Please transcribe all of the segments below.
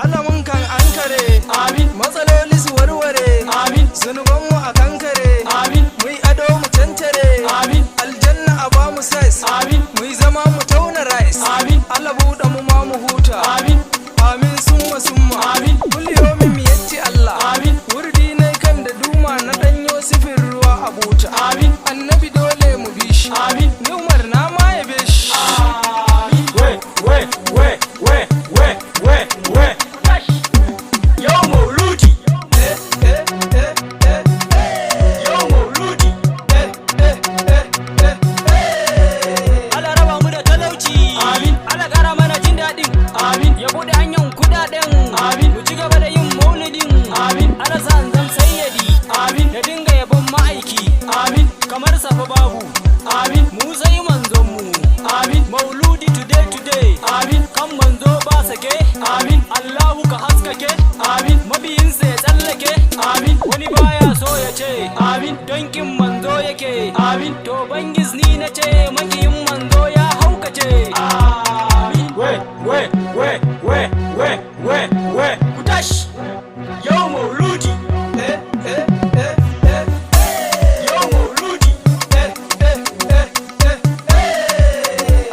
Alamun kan ankare, amin. Matsaloli su warware, amin. Zunubanmu a kankare, amin. Muyi ado mu cancare, amin. Aljanna a ba mu sais, amin. Muyi zama mu tauna rice, amin. Allah buɗe mu ma mu huta, amin. Amin summa summa, amin. Kulliyomi mu yacci Allah, amin. Wurdi ne kan da duma na danyo sifin ruwa a buta, amin. Annabi dole mu bi shi, amin. Ni Umar na ma yabe shi, amin. We. Yau Mauludi, Yau Mauludi, Allah raba mu da talauci, amin. Allah ƙara mana jin daɗin, Amin. ya buɗe hanyar kuɗaɗen, Amin. mu ci gaba da yin maulidin, Amin. Allah sa in zam sayyadi, Amin. ya dinga yabon ma'aiki, Amin. kamar safa babu, Amin. mu sai manzonmu, Amin. mauludi today, Amin. kan manzo ba sake, Amin. Allahu ka haskake, Amin. mabiyinsa ya tsallake, Amin. wani baya so ya ce, Amin. don kin manzo yake, Amin. to bangis ni na ce makiyin manzo ya haukace. Amin. We. Ku tashi. Yau Mauludi. Yau Mauludi.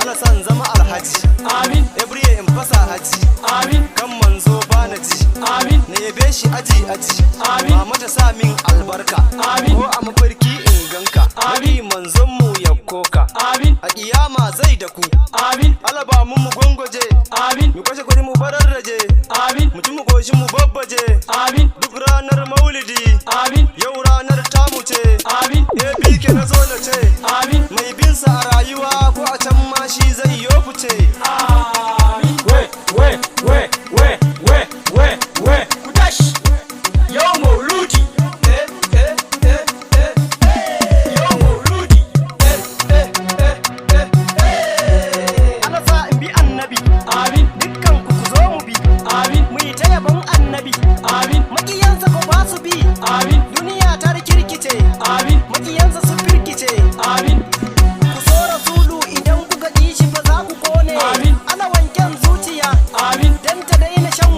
Ana san zama alhaji, Amin. every in fasa haji, Amin. kan manzo bana ji, Amin. na yabe shi aji aji, Amin. mama ta sa min albarka, Amin. ko a mafarki in ganka, Amin. wani manzon mu ya koka, Amin. a kiyama zai da ku, Amin. alaba mu gwangwaje, Amin. mu kashe kuɗi mu bararraje, Amin. mu ci mu goshi mu babbaje, Amin. duk ranar maulidi, Amin. yau ranar tamu ce, Amin. APK na zo na ce, Amin. mai binsa a rayuwa ko a can ma shi zai yo fice. Amin. We. Ku tashi. Yau Mauludi. Yau Mauludi. Ana sa in bi annabi, Amin. dukkan ku zo mu bi, Amin. mu yi ta yabon annabi, Amin. makiyansa ko ba su bi, Amin. duniya ta rikirkice, Amin. makiyansa su firkice, Amin. ku so rasulu idan kuka ji shi ba za ku kone, Amin. ana wanken zuciya, Amin. dan ta daina shan